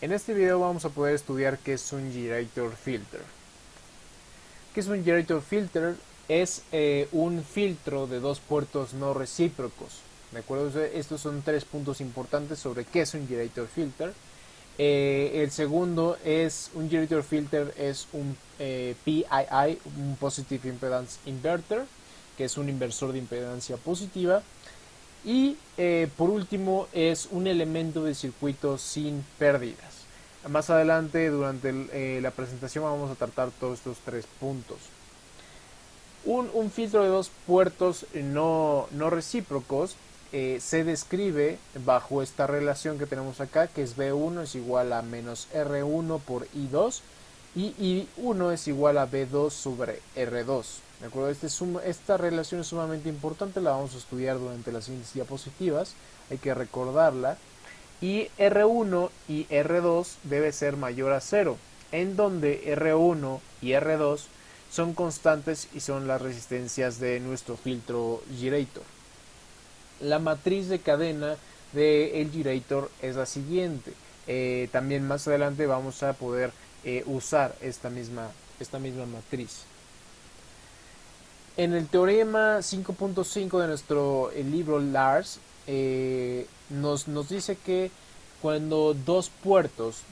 En este video vamos a poder estudiar qué es un Generator Filter. ¿Qué es un Generator Filter? Es un filtro de dos puertos no recíprocos. ¿De acuerdo? Estos son tres puntos importantes sobre qué es un Generator Filter. El segundo es un Generator Filter, es un PII, un Positive Impedance Inverter, que es un inversor de impedancia positiva. Y por último es un elemento de circuito sin pérdidas. Más adelante durante la presentación vamos a tratar todos estos tres puntos. Un filtro de dos puertos no recíprocos se describe bajo esta relación que tenemos acá, que es B1 es igual a menos R1 por I2 y I1 es igual a B2 sobre R2. ¿De acuerdo? Esta relación es sumamente importante, la vamos a estudiar durante las siguientes diapositivas, hay que recordarla. Y R1 y R2 debe ser mayor a 0, en donde R1 y R2 son constantes y son las resistencias de nuestro filtro Generator. La matriz de cadena del Generator es la siguiente. También más adelante vamos a poder usar esta misma matriz. En el teorema 5.5 de nuestro libro Lars nos dice que cuando dos puertos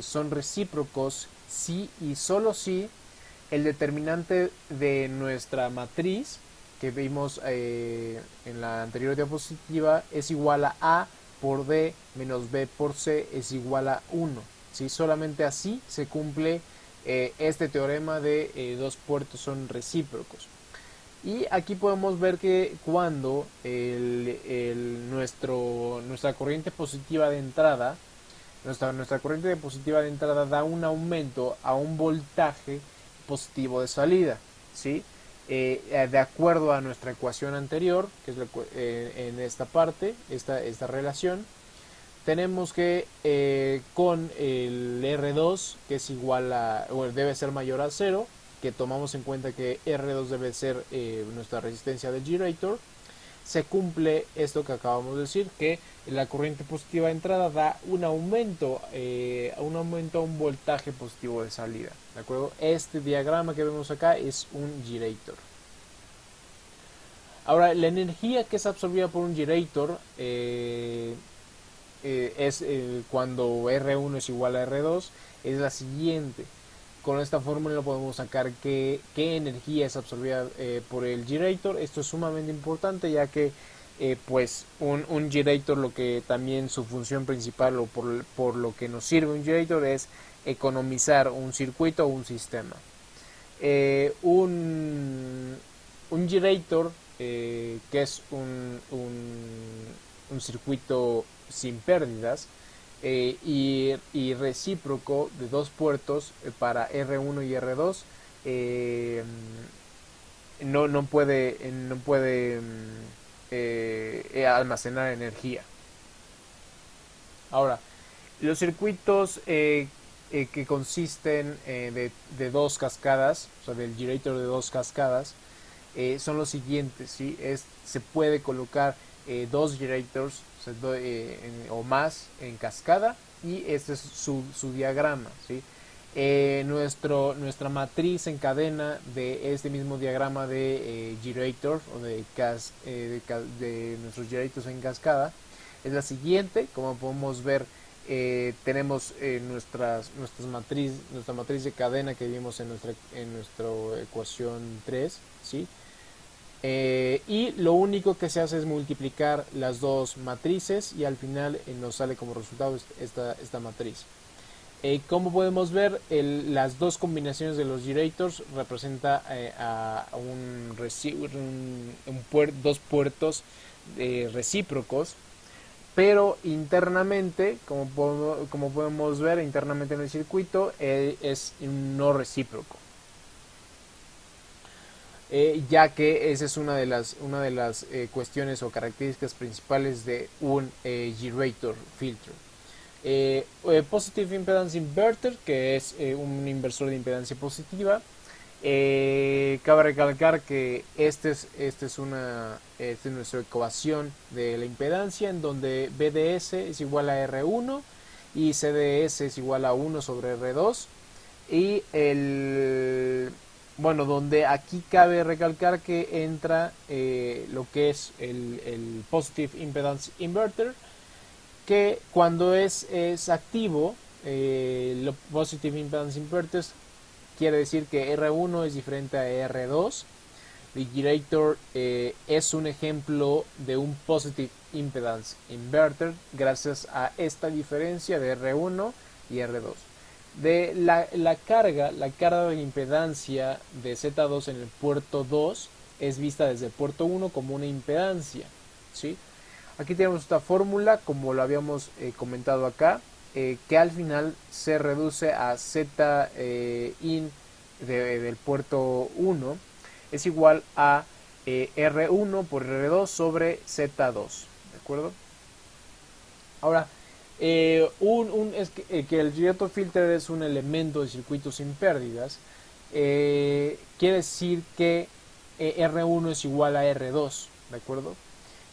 son recíprocos, sí y solo si el determinante de nuestra matriz que vimos en la anterior diapositiva es igual a por D menos B por C es igual a 1. ¿Sí? Solamente así se cumple este teorema de dos puertos son recíprocos. Y aquí podemos ver que cuando nuestra corriente positiva de entrada, nuestra corriente positiva de entrada da un aumento a un voltaje positivo de salida, ¿sí? De acuerdo a nuestra ecuación anterior, que es en esta parte, esta relación, tenemos que con el R2, que es igual a, o debe ser mayor a 0, que tomamos en cuenta que R2 debe ser nuestra resistencia del Generator, se cumple esto que acabamos de decir, que la corriente positiva de entrada da un aumento a un voltaje positivo de salida. ¿De acuerdo? Este diagrama que vemos acá es un Generator. Ahora, la energía que es absorbida por un Generator es cuando R1 es igual a R2, es la siguiente. Con esta fórmula podemos sacar qué energía es absorbida por el Generator. Esto es sumamente importante, ya que pues un Generator, lo que también su función principal o por lo que nos sirve un Generator es economizar un circuito o un sistema. Un Generator, que es un circuito sin pérdidas, y recíproco de dos puertos para R1 y R2 no puede almacenar energía. Ahora, los circuitos que consisten de dos cascadas, o sea, del Generator de dos cascadas, son los siguientes, ¿sí? Se puede colocar dos Generators o más en cascada, y este es su diagrama, ¿sí? Nuestra matriz en cadena de este mismo diagrama de Generator o de nuestros Generators en cascada es la siguiente. Como podemos ver, tenemos nuestra matriz de cadena que vimos en nuestra ecuación 3, ¿sí? Y lo único que se hace es multiplicar las dos matrices y al final nos sale como resultado esta matriz. Como podemos ver, las dos combinaciones de los Generators representa a dos puertos recíprocos, pero internamente, como podemos ver, internamente en el circuito es no recíproco. Ya que esa es una de las cuestiones o características principales de un Generator Filter. Positive Impedance Inverter, que es un inversor de impedancia positiva. Cabe recalcar que esta es nuestra ecuación de la impedancia, en donde BDS es igual a R1 y C de S es igual a 1 sobre R2. Y bueno, donde aquí cabe recalcar que entra lo que es el Positive Impedance Inverter, que cuando es activo, lo Positive Impedance Inverter quiere decir que R1 es diferente a R2. The Girator es un ejemplo de un Positive Impedance Inverter gracias a esta diferencia de R1 y R2. De la carga de impedancia de Z2 en el puerto 2 es vista desde el puerto 1 como una impedancia, ¿sí? Aquí tenemos esta fórmula, como lo habíamos comentado acá, que al final se reduce a Z in del puerto 1 es igual a R1 por R2 sobre Z2, ¿de acuerdo? Ahora, es que el Girator Filter es un elemento de circuito sin pérdidas, quiere decir que R1 es igual a R2, ¿de acuerdo?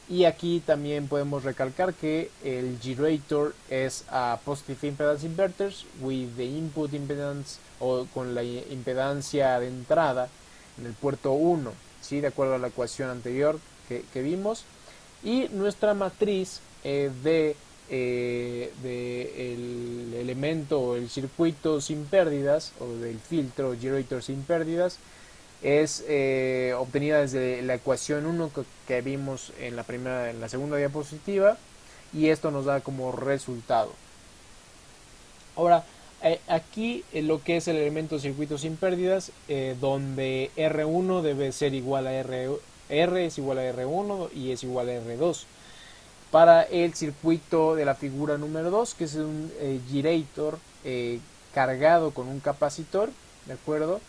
Y aquí también podemos recalcar que el Girator es a Positive Impedance Inverters with the input impedance o con la impedancia de entrada en el puerto 1, ¿sí? De acuerdo a la ecuación anterior que vimos. Y nuestra matriz de el elemento o el circuito sin pérdidas o del filtro Girator sin pérdidas es obtenida desde la ecuación 1 que vimos en la segunda diapositiva, y esto nos da como resultado. Ahora, aquí lo que es el elemento circuito sin pérdidas, donde R1 debe ser igual a R es igual a R1 y es igual a R2. Para el circuito de la figura número 2, que es un girator cargado con un capacitor, ¿de acuerdo?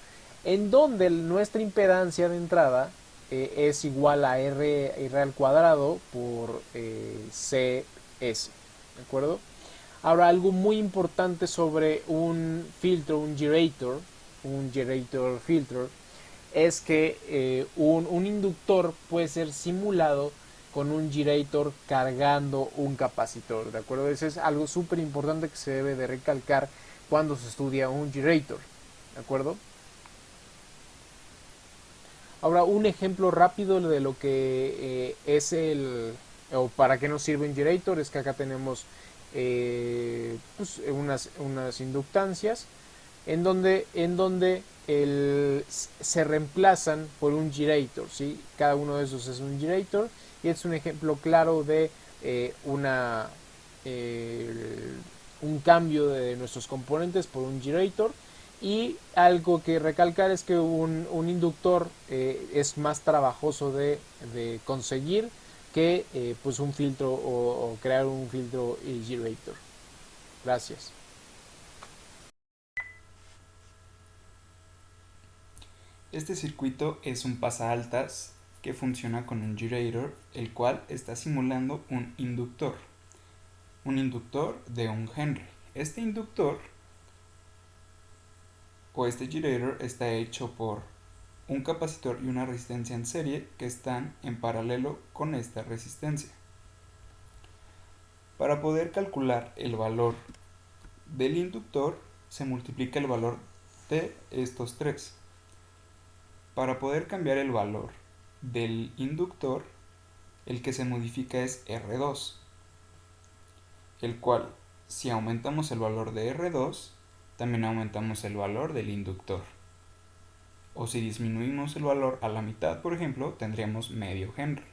En donde nuestra impedancia de entrada es igual a R al cuadrado por CS, ¿de acuerdo? Ahora, algo muy importante sobre un filtro, un girator filter, es que un inductor puede ser simulado con un girator cargando un capacitor, ¿de acuerdo? Eso es algo súper importante que se debe de recalcar cuando se estudia un girator, ¿de acuerdo? Ahora, un ejemplo rápido de lo que es o para qué nos sirve un girator, es que acá tenemos pues, unas inductancias en donde se reemplazan por un girator, ¿sí? Cada uno de esos es un girator y es un ejemplo claro de eh, una, eh, un cambio de nuestros componentes por un girator. Y algo que recalcar es que un inductor es más trabajoso de conseguir que pues un filtro o crear un filtro girator. Gracias. Este circuito es un pasaaltas que funciona con un girator, el cual está simulando un inductor de 1 Henry. Este inductor o este girator está hecho por un capacitor y una resistencia en serie que están en paralelo con esta resistencia. Para poder calcular el valor del inductor se multiplica el valor de estos tres. Para poder cambiar el valor del inductor, el que se modifica es R2, el cual, si aumentamos el valor de R2, también aumentamos el valor del inductor. O si disminuimos el valor a la mitad, por ejemplo, tendríamos medio Henry.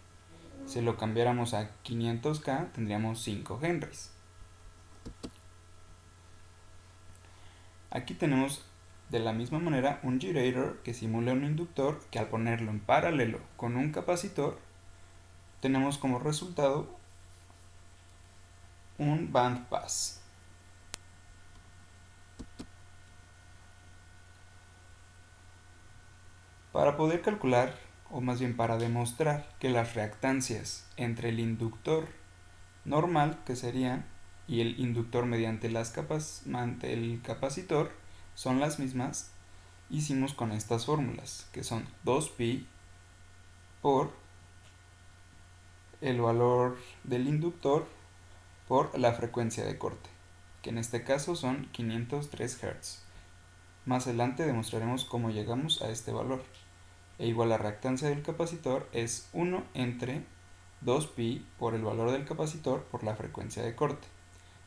Si lo cambiáramos a 500K, tendríamos 5 Henrys. Aquí tenemos de la misma manera un girator que simula un inductor que al ponerlo en paralelo con un capacitor, tenemos como resultado un bandpass. Para poder calcular, o más bien para demostrar que las reactancias entre el inductor normal, que serían, y el inductor mediante el capacitor son las mismas, hicimos con estas fórmulas, que son 2pi por el valor del inductor por la frecuencia de corte. que en este caso son 503 Hz. Más adelante demostraremos cómo llegamos a este valor. E igual la reactancia del capacitor es 1 entre 2pi por el valor del capacitor por la frecuencia de corte.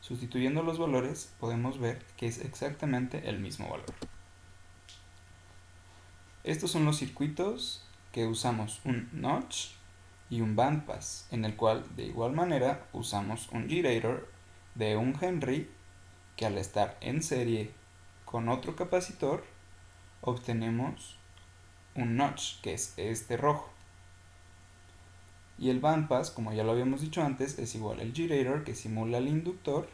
Sustituyendo los valores podemos ver que es exactamente el mismo valor. Estos son los circuitos que usamos un notch y un bandpass, en el cual de igual manera usamos un girator de 1 Henry que al estar en serie con otro capacitor obtenemos un notch, que es este rojo. Y el bandpass, como ya lo habíamos dicho antes, es igual al girator que simula el inductor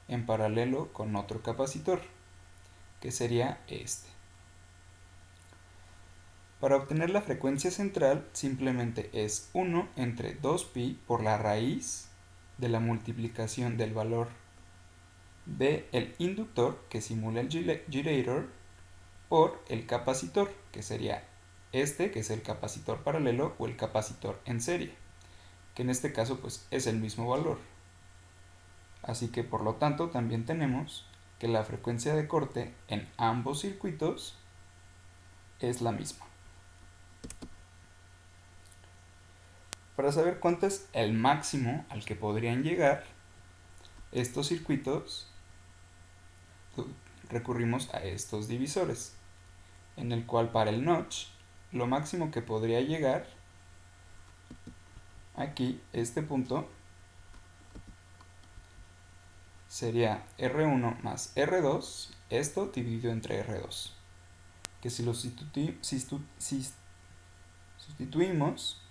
en paralelo con otro capacitor, que sería este. Para obtener la frecuencia central simplemente es 1 entre 2pi por la raíz de la multiplicación del valor del inductor que simula el girator por el capacitor, que sería este, que es el capacitor paralelo o el capacitor en serie, que en este caso pues es el mismo valor. Así que por lo tanto también tenemos que la frecuencia de corte en ambos circuitos es la misma. Para saber cuánto es el máximo al que podrían llegar estos circuitos, recurrimos a estos divisores, en el cual para el notch lo máximo que podría llegar aquí, este punto, sería R1 más R2, esto dividido entre R2, que si lo sustituimos,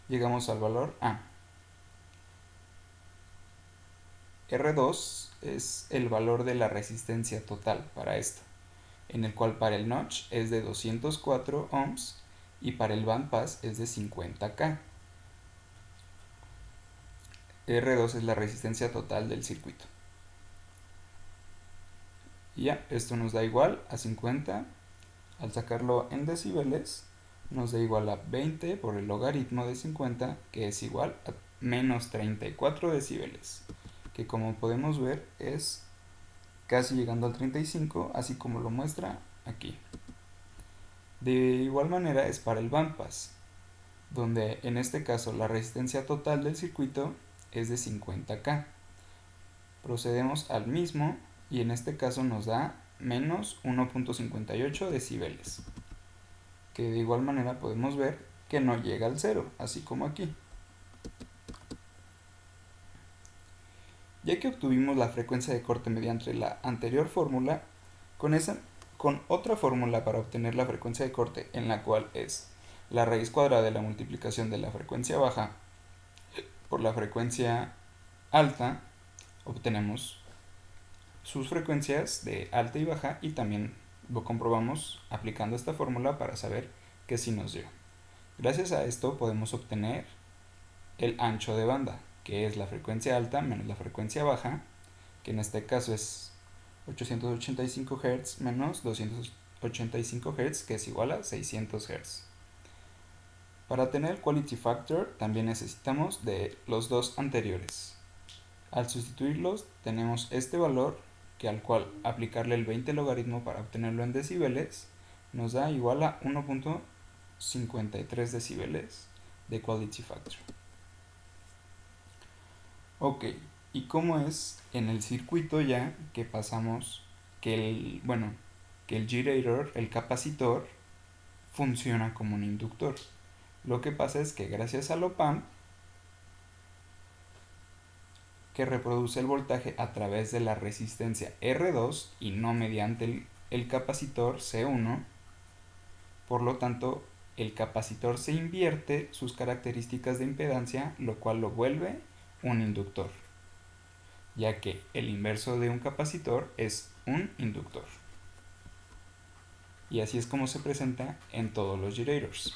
llegamos al valor A. R2 es el valor de la resistencia total para esto, en el cual para el notch es de 204 ohms y para el bandpass es de 50K. R2 es la resistencia total del circuito. Y ya, esto nos da igual a 50. Al sacarlo en decibeles, nos da igual a 20 por el logaritmo de 50, que es igual a menos 34 decibeles, que como podemos ver es casi llegando al 35, así como lo muestra aquí. De igual manera es para el bandpass, donde en este caso la resistencia total del circuito es de 50K. Procedemos al mismo y en este caso nos da menos 1.58 decibeles, que de igual manera podemos ver que no llega al cero, así como aquí. Ya que obtuvimos la frecuencia de corte mediante la anterior fórmula, con otra fórmula para obtener la frecuencia de corte, en la cual es la raíz cuadrada de la multiplicación de la frecuencia baja por la frecuencia alta, obtenemos sus frecuencias de alta y baja, y también lo comprobamos aplicando esta fórmula para saber que sí nos dio. Gracias a esto podemos obtener el ancho de banda, que es la frecuencia alta menos la frecuencia baja, que en este caso es 885 Hz menos 285 Hz, que es igual a 600 Hz. Para tener el quality factor también necesitamos de los dos anteriores. Al sustituirlos tenemos este valor, que al cual aplicarle el 20 logaritmo para obtenerlo en decibeles nos da igual a 1.53 decibeles de quality factor. Ok, ¿y cómo es en el circuito ya que pasamos que el girator, el capacitor, funciona como un inductor? Lo que pasa es que gracias al op-amp, que reproduce el voltaje a través de la resistencia R2 y no mediante el capacitor C1, por lo tanto el capacitor se invierte sus características de impedancia, lo cual lo vuelve un inductor, ya que el inverso de un capacitor es un inductor. Y así es como se presenta en todos los girators.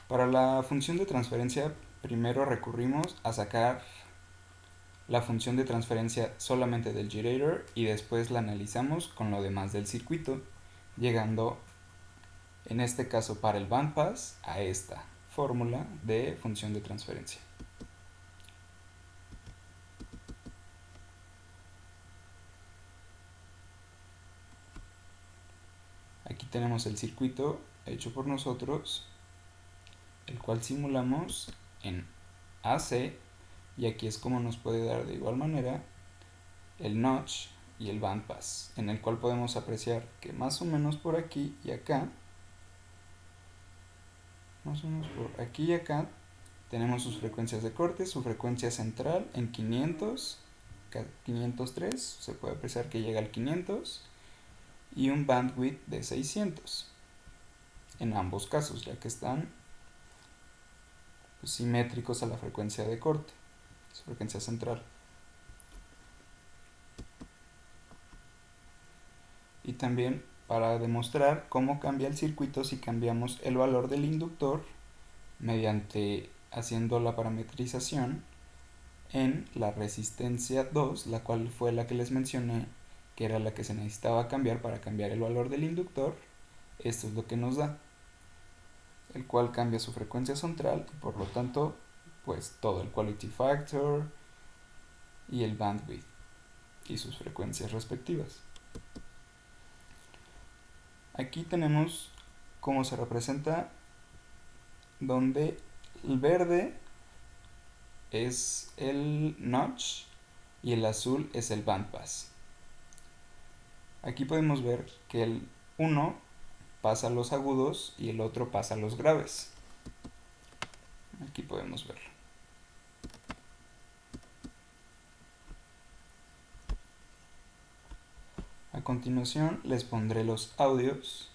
Para la función de transferencia, primero recurrimos a sacar la función de transferencia solamente del girator y después la analizamos con lo demás del circuito, llegando en este caso para el bandpass a esta fórmula de función de transferencia. Aquí tenemos el circuito hecho por nosotros, el cual simulamos en AC, y aquí es como nos puede dar de igual manera el notch y el bandpass, en el cual podemos apreciar que más o menos por aquí y acá, tenemos sus frecuencias de corte, su frecuencia central en 500, 503, se puede apreciar que llega al 500, y un bandwidth de 600 en ambos casos, ya que están simétricos a la frecuencia de corte, su frecuencia central. Y también para demostrar cómo cambia el circuito si cambiamos el valor del inductor mediante haciendo la parametrización en la resistencia 2, la cual fue la que les mencioné que era la que se necesitaba cambiar para cambiar el valor del inductor. Esto es lo que nos da, el cual cambia su frecuencia central y por lo tanto pues todo el quality factor y el bandwidth y sus frecuencias respectivas. Aquí tenemos cómo se representa, donde el verde es el notch y el azul es el bandpass. Aquí podemos ver que el uno pasa a los agudos y el otro pasa a los graves. Aquí podemos verlo. A continuación les pondré los audios.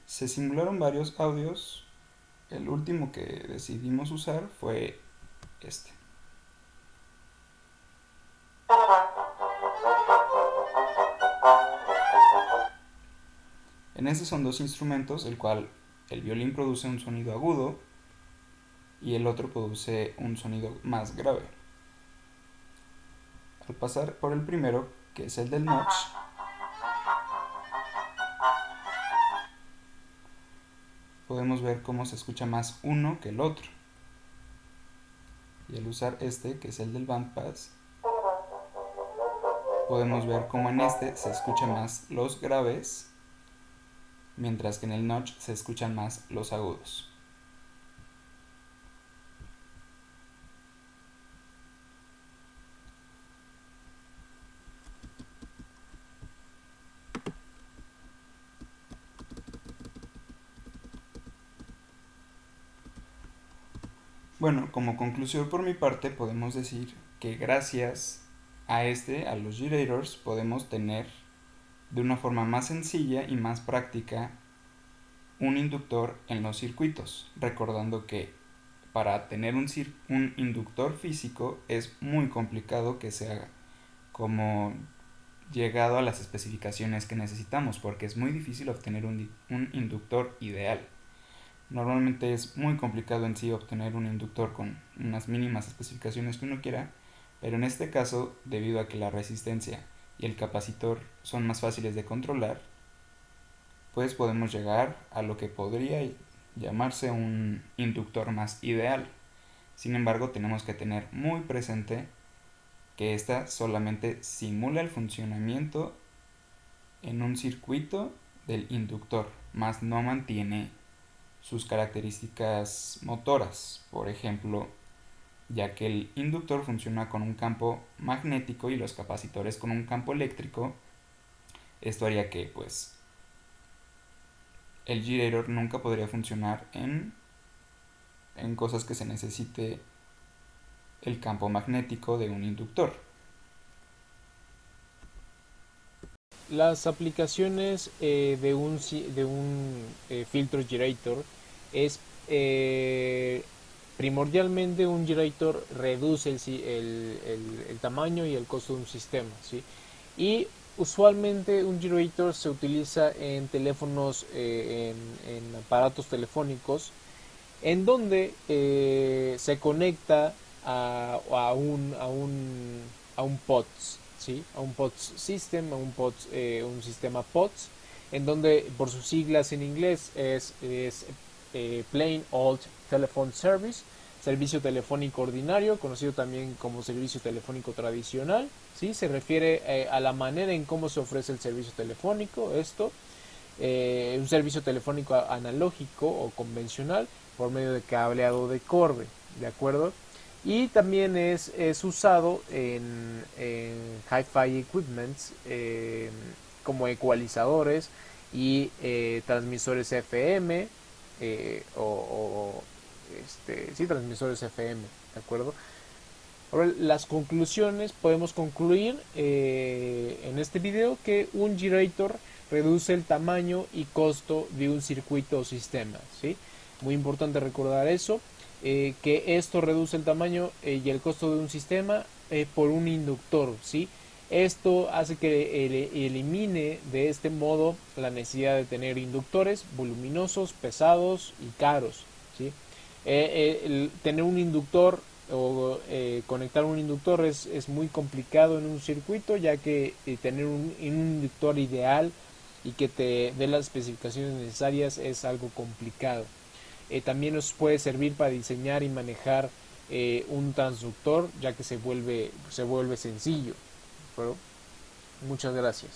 Se simularon varios audios. El último que decidimos usar fue este. En este son dos instrumentos, el cual el violín produce un sonido agudo y el otro produce un sonido más grave. Al pasar por el primero, que es el del notch, podemos ver cómo se escucha más uno que el otro. Y al usar este, que es el del bandpass, podemos ver cómo en este se escuchan más los graves, mientras que en el notch se escuchan más los agudos. Bueno, como conclusión por mi parte podemos decir que gracias a los girators, podemos tener de una forma más sencilla y más práctica un inductor en los circuitos, recordando que para tener un inductor físico es muy complicado que se haga como llegado a las especificaciones que necesitamos, porque es muy difícil obtener un inductor ideal. Normalmente es muy complicado en sí obtener un inductor con unas mínimas especificaciones que uno quiera, pero en este caso, debido a que la resistencia y el capacitor son más fáciles de controlar, pues podemos llegar a lo que podría llamarse un inductor más ideal. Sin embargo, tenemos que tener muy presente que esta solamente simula el funcionamiento en un circuito del inductor, más no mantiene sus características motoras. Por ejemplo, ya que el inductor funciona con un campo magnético y los capacitores con un campo eléctrico, esto haría que pues el girator nunca podría funcionar en cosas que se necesite el campo magnético de un inductor. Las aplicaciones de un filtro girator es primordialmente un girator reduce el tamaño y el costo de un sistema, ¿sí? Y usualmente un girator se utiliza en teléfonos, en aparatos telefónicos, en donde se conecta a un POTS, ¿sí? A un POTS system, un sistema POTS, en donde por sus siglas en inglés es Plain Old Telephone Service, servicio telefónico ordinario, conocido también como servicio telefónico tradicional, ¿sí? Se refiere a la manera en cómo se ofrece el servicio telefónico, esto. un servicio telefónico analógico o convencional por medio de cableado de cobre, ¿de acuerdo? Y también es usado en hi-fi equipments como ecualizadores y transmisores FM sí, transmisores FM, ¿de acuerdo? Ahora, las conclusiones, podemos concluir en este video que un gyrator reduce el tamaño y costo de un circuito o sistema, ¿sí? Muy importante recordar eso, que esto reduce el tamaño y el costo de un sistema por un inductor, ¿sí? Esto hace que elimine de este modo la necesidad de tener inductores voluminosos, pesados y caros, ¿sí? Tener un inductor o conectar un inductor es muy complicado en un circuito, ya que tener un inductor ideal y que te dé las especificaciones necesarias es algo complicado. También nos puede servir para diseñar y manejar un transductor, ya que se vuelve sencillo. Pero muchas gracias.